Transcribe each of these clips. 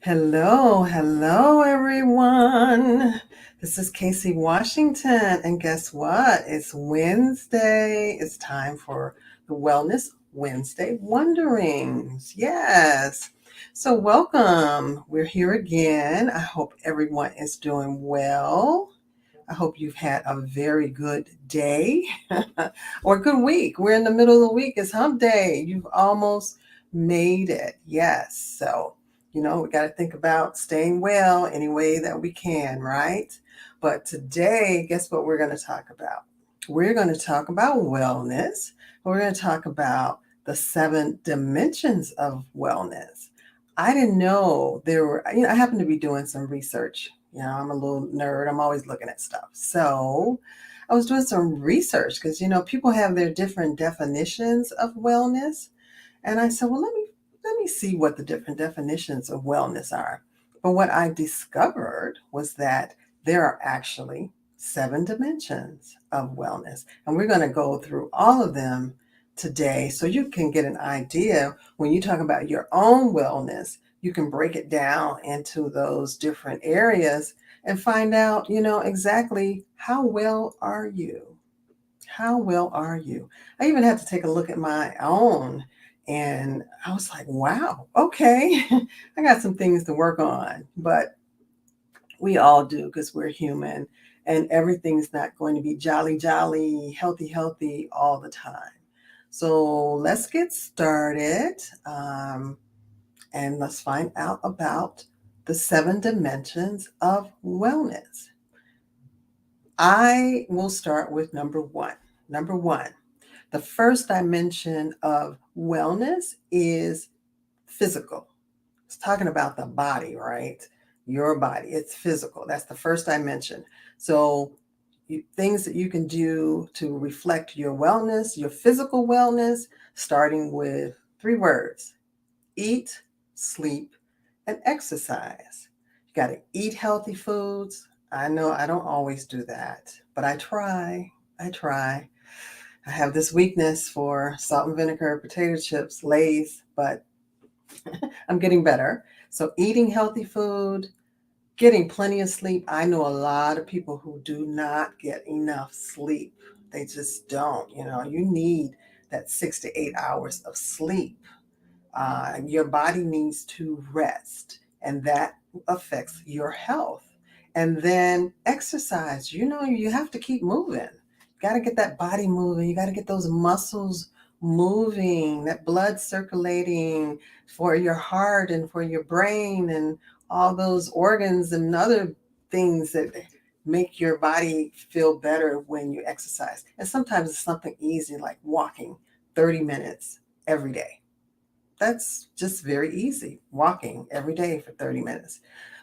Hello, everyone. This is Casey Washington, and guess what? It's Wednesday. It's time for the Wellness Wednesday Wonderings. Yes. So, welcome. We're here again. I hope everyone is doing well. I hope you've had a very good day or a good week. We're in the middle of the week. It's hump day. You've almost made it. Yes. So, we got to think about staying well any way that we can, right? But today, guess what we're going to talk about? We're going to talk about wellness. We're going to talk about the 7 dimensions of wellness. I didn't know there were, I happen to be doing some research. I'm a little nerd. I'm always looking at stuff. So I was doing some research because, people have their different definitions of wellness. And I said, well, let me see what the different definitions of wellness are. But what I discovered was that there are actually 7 dimensions of wellness. And we're going to go through all of them today so you can get an idea when you talk about your own wellness. You can break it down into those different areas and find out, exactly how well are you? How well are you? I even had to take a look at my own and I was like, wow, okay, I got some things to work on. But we all do because we're human and everything's not going to be jolly, healthy all the time. So let's get started and let's find out about the 7 dimensions of wellness. I will start with number one. Number one, the first dimension of wellness is physical. It's talking about the body, right? Your body. It's physical. That's the first dimension. So, things that you can do to reflect your wellness, your physical wellness, starting with 3 words: eat, sleep, and exercise. You got to eat healthy foods. I know I don't always do that, but I try. I try. I have this weakness for salt and vinegar potato chips, Lay's, but I'm getting better. So, eating healthy food, getting plenty of sleep. I know a lot of people who do not get enough sleep. They just don't. You need that 6 to 8 hours of sleep. Your body needs to rest, and that affects your health. And then exercise. You have to keep moving. You got to get that body moving. You got to get those muscles moving, that blood circulating for your heart and for your brain and all those organs and other things that make your body feel better when you exercise. And sometimes it's something easy like walking 30 minutes every day. That's just very easy. Walking every day for 30 minutes.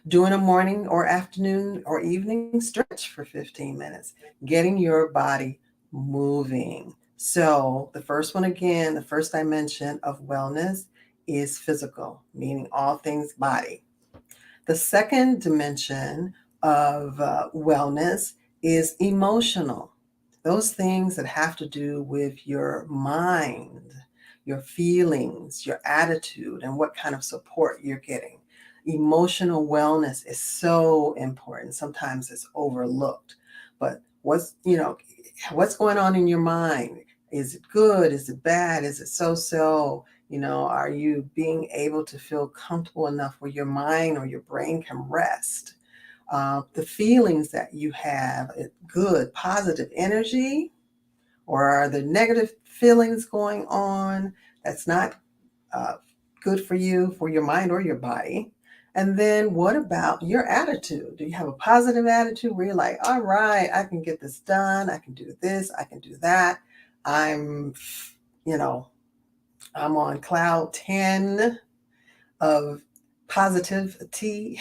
Doing a morning or afternoon or evening stretch for 15 minutes. Getting your body moving. So, the first one again, the first dimension of wellness is physical, meaning all things body. The second dimension of wellness is emotional. Those things that have to do with your mind, your feelings, your attitude, and what kind of support you're getting. Emotional wellness is so important. Sometimes it's overlooked. But what's going on in your mind? Is it good? Is it bad? Is it so? Are you being able to feel comfortable enough where your mind or your brain can rest? The feelings that you have, good, positive energy, or are there negative feelings going on that's not uh, good for you, for your mind or your body? And then what about your attitude? Do you have a positive attitude where you're like, all right, I can get this done. I can do this. I can do that. I'm, you know, I'm on cloud 10 of positivity.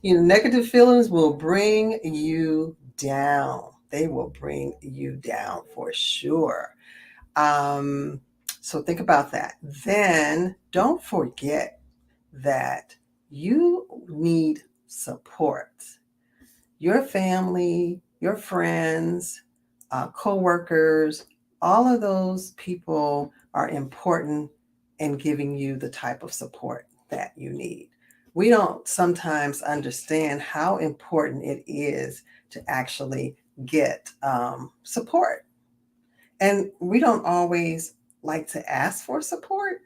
Negative feelings will bring you down. They will bring you down for sure. Um, so think about that. Then don't forget that you need support. Your family, your friends, coworkers, all of those people are important in giving you the type of support that you need. We don't sometimes understand how important it is to actually get support. And we don't always like to ask for support,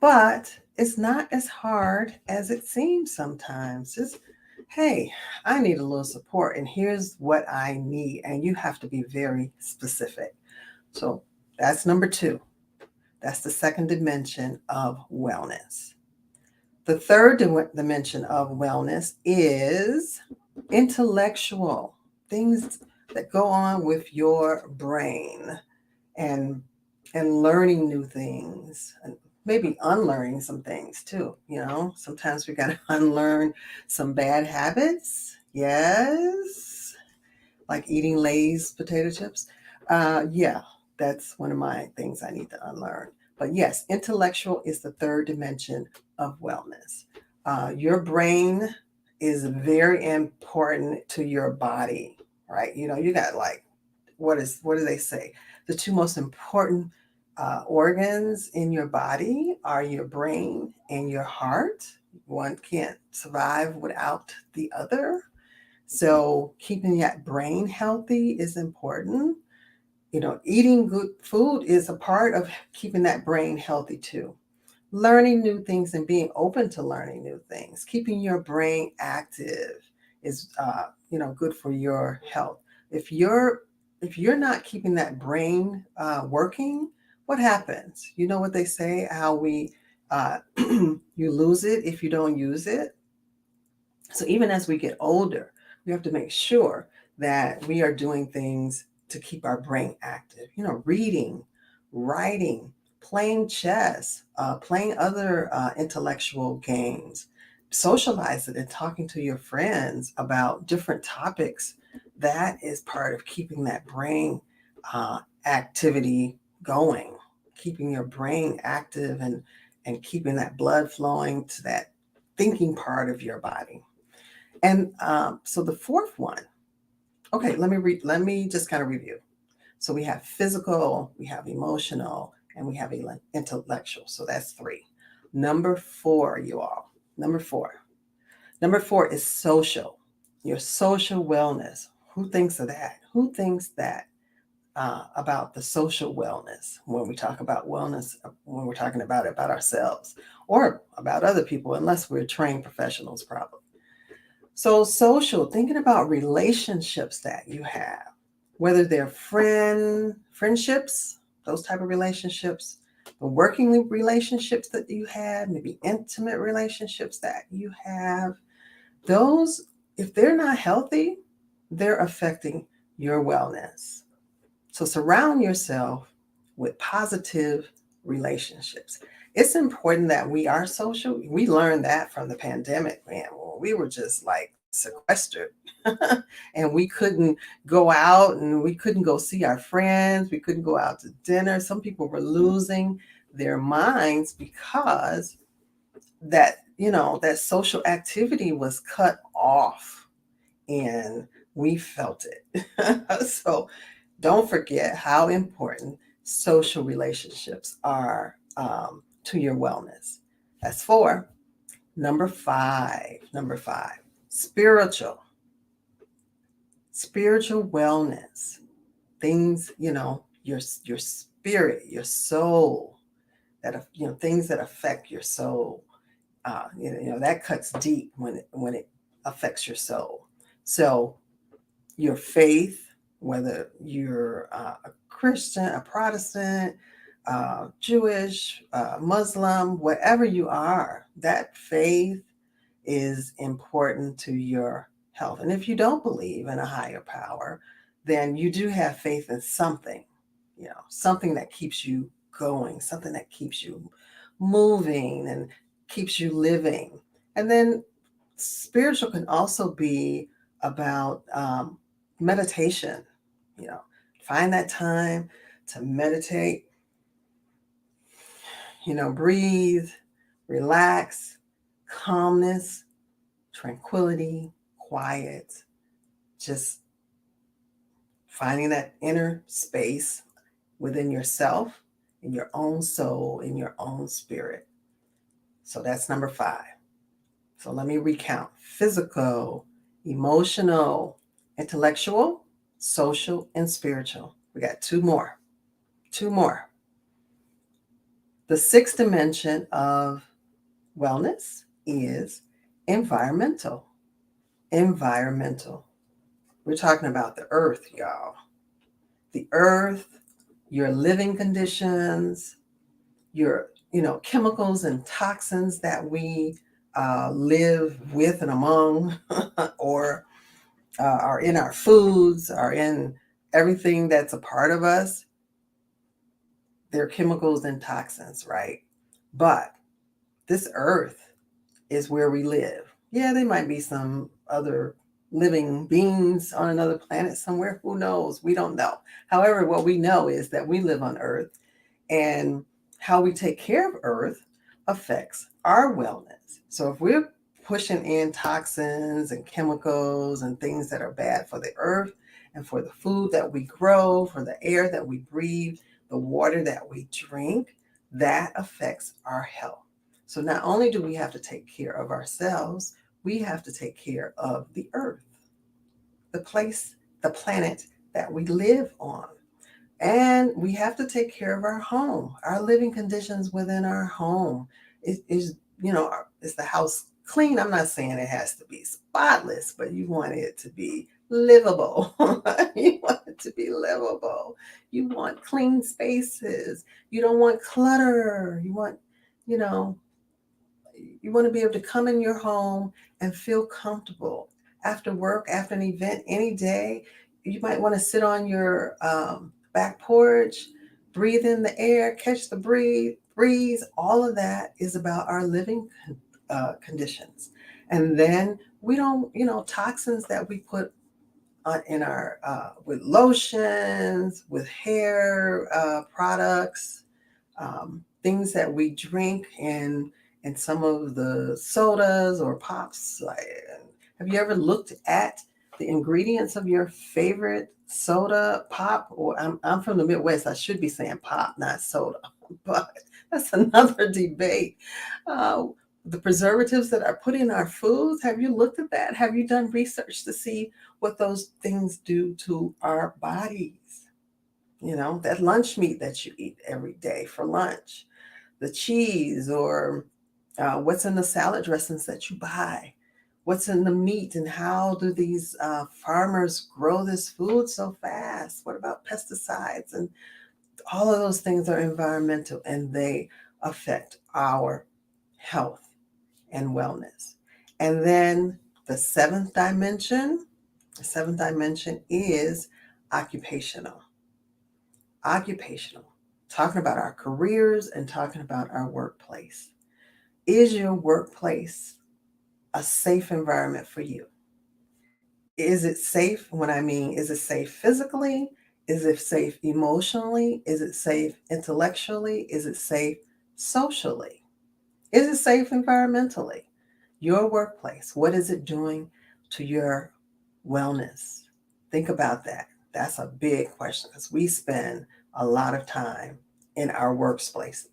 but it's not as hard as it seems sometimes. Just, hey, I need a little support, and here's what I need. And you have to be very specific. So that's number two. That's the second dimension of wellness. The third dimension of wellness is intellectual things that go on with your brain and learning new things and maybe unlearning some things too. Sometimes we got to unlearn some bad habits. Yes, like eating Lay's potato chips. Yeah, that's one of my things I need to unlearn. But yes, intellectual is the third dimension of wellness. Your brain is very important to your body, right? You got like, what do they say? The two most important organs in your body are your brain and your heart. One can't survive without the other. So keeping that brain healthy is important. Eating good food is a part of keeping that brain healthy too. Learning new things and being open to learning new things, keeping your brain active is, good for your health. If you're not keeping that brain working, what happens? You know what they say? How you lose it if you don't use it. So even as we get older, we have to make sure that we are doing things to keep our brain active. Reading, writing, playing chess, playing other intellectual games, socializing and talking to your friends about different topics. That is part of keeping that brain activity going, keeping your brain active and keeping that blood flowing to that thinking part of your body. And so the fourth one, okay, let me just kind of review. So we have physical, we have emotional, and we have intellectual. So that's three. Number four, you all. Number four. Number four is social. Your social wellness. Who thinks of that? Who thinks that about the social wellness when we talk about wellness, when we're talking about ourselves or about other people, unless we're trained professionals, probably. So social, thinking about relationships that you have, whether they're friendships, those type of relationships, the working relationships that you have, maybe intimate relationships that you have, those, if they're not healthy, they're affecting your wellness. So surround yourself with positive relationships. It's important that we are social. We learned that from the pandemic, man. Well, we were just like sequestered and we couldn't go out and we couldn't go see our friends. We couldn't go out to dinner. Some people were losing their minds because that social activity was cut off and we felt it. So don't forget how important social relationships are to your wellness. That's four. Number five, spiritual, spiritual wellness. Things, your spirit, your soul, things that affect your soul. That cuts deep when it affects your soul. So your faith, whether you're a Christian, a Protestant, Jewish, Muslim, whatever you are, that faith is important to your health. And if you don't believe in a higher power, then you do have faith in something, something that keeps you going, something that keeps you moving and keeps you living. And then spiritual can also be about meditation. You know, find that time to meditate, breathe, relax, calmness, tranquility, quiet, just finding that inner space within yourself, in your own soul, in your own spirit. So that's number 5. So let me recount: physical, emotional, intellectual, social, and spiritual. We got two more. Two more. The 6th dimension of wellness is environmental. Environmental. We're talking about the earth, y'all. The earth, your living conditions, your chemicals and toxins that we live with and among, or are in our foods, are in everything that's a part of us. They're chemicals and toxins, right? But this earth is where we live. Yeah, there might be some other living beings on another planet somewhere. Who knows? We don't know. However, what we know is that we live on earth, and how we take care of earth affects our wellness. So if we're pushing in toxins and chemicals and things that are bad for the earth and for the food that we grow, for the air that we breathe, the water that we drink, that affects our health. So not only do we have to take care of ourselves, we have to take care of the earth, the place, the planet that we live on. And we have to take care of our home, our living conditions within our home. Is the house clean? I'm not saying it has to be spotless, but you want it to be livable. You want it to be livable. You want clean spaces. You don't want clutter. You know, you want to be able to come in your home and feel comfortable after work, after an event, any day. You might want to sit on your back porch, breathe in the air, catch the breeze. All of that is about our living conditions. And then we don't, toxins that we put in our with lotions, with hair products, things that we drink, and some of the sodas or pops. Have you ever looked at the ingredients of your favorite soda, pop? Or I'm from the Midwest. I should be saying pop, not soda, but that's another debate. Uh, the preservatives that are put in our foods. Have you looked at that? Have you done research to see what those things do to our bodies? That lunch meat that you eat every day for lunch, the cheese, or what's in the salad dressings that you buy, what's in the meat, and how do these farmers grow this food so fast? What about pesticides? And all of those things are environmental, and they affect our health and wellness. And then the seventh dimension is occupational. Occupational, talking about our careers and talking about our workplace. Is your workplace a safe environment for you? Is it safe? When I mean, is it safe physically? Is it safe emotionally? Is it safe intellectually? Is it safe socially? Is it safe environmentally? Your workplace, what is it doing to your wellness? Think about that. That's a big question, because we spend a lot of time in our workplace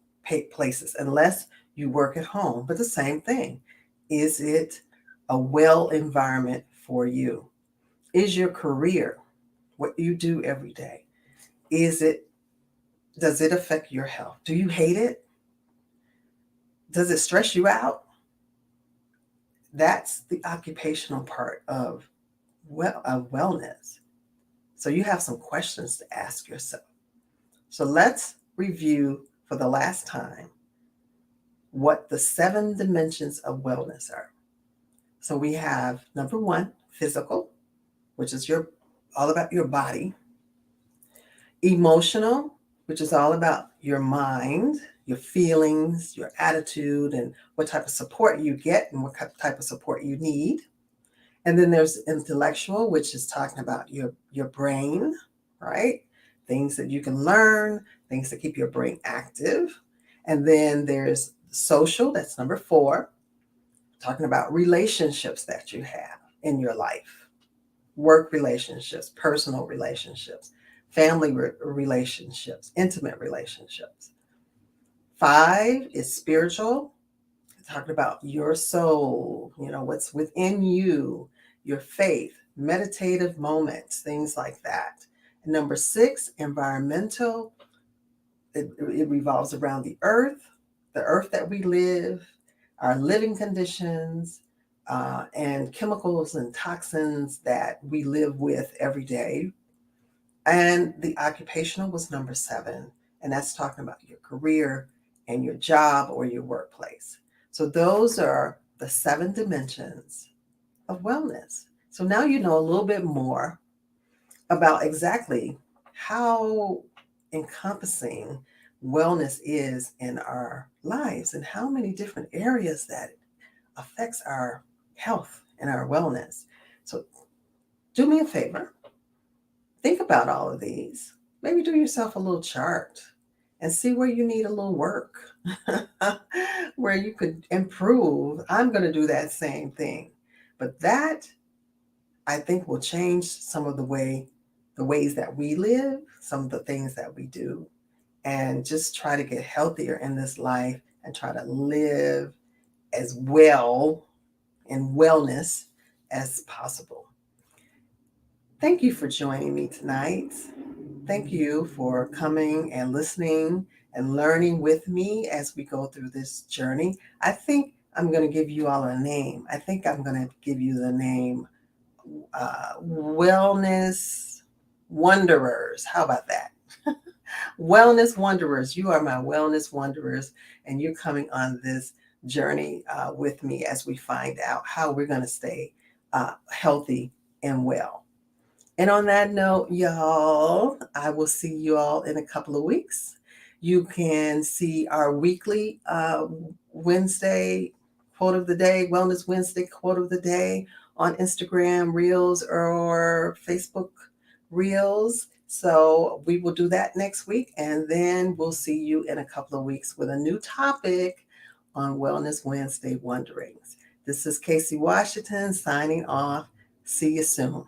places, unless you work at home. But the same thing. Is it a well environment for you? Is your career, what you do every day, does it affect your health? Do you hate it? Does it stress you out? That's the occupational part of wellness. So you have some questions to ask yourself. So let's review for the last time what the 7 dimensions of wellness are. So we have number 1, physical, which is all about your body. Emotional, which is all about your mind, your feelings, your attitude, and what type of support you get and what type of support you need. And then there's intellectual, which is talking about your brain, right? Things that you can learn, things that keep your brain active. And then there's social, that's number 4, talking about relationships that you have in your life, work relationships, personal relationships, family relationships, intimate relationships. 5 is spiritual. talking about your soul, what's within you, your faith, meditative moments, things like that. And number 6, environmental. It revolves around the earth that we live, our living conditions, and chemicals and toxins that we live with every day. And the occupational was number 7, and that's talking about your career and your job or your workplace. So those are the 7 dimensions of wellness. So now you know a little bit more about exactly how encompassing wellness is in our lives and how many different areas that affects our health and our wellness. So do me a favor, think about all of these. Maybe do yourself a little chart and see where you need a little work, where you could improve. I'm going to do that same thing. But that, I think, will change some of the ways that we live, some of the things that we do, and just try to get healthier in this life and try to live as well in wellness as possible. Thank you for joining me tonight. Thank you for coming and listening and learning with me as we go through this journey. I think I'm going to give you all a name. I think I'm going to give you the name Wellness Wanderers. How about that? Wellness Wanderers. You are my Wellness Wanderers, and you're coming on this journey with me as we find out how we're going to stay healthy and well. And on that note, y'all, I will see you all in a couple of weeks. You can see our weekly Wednesday quote of the day, Wellness Wednesday quote of the day on Instagram Reels or Facebook Reels. So we will do that next week. And then we'll see you in a couple of weeks with a new topic on Wellness Wednesday Wonderings. This is Casey Washington signing off. See you soon.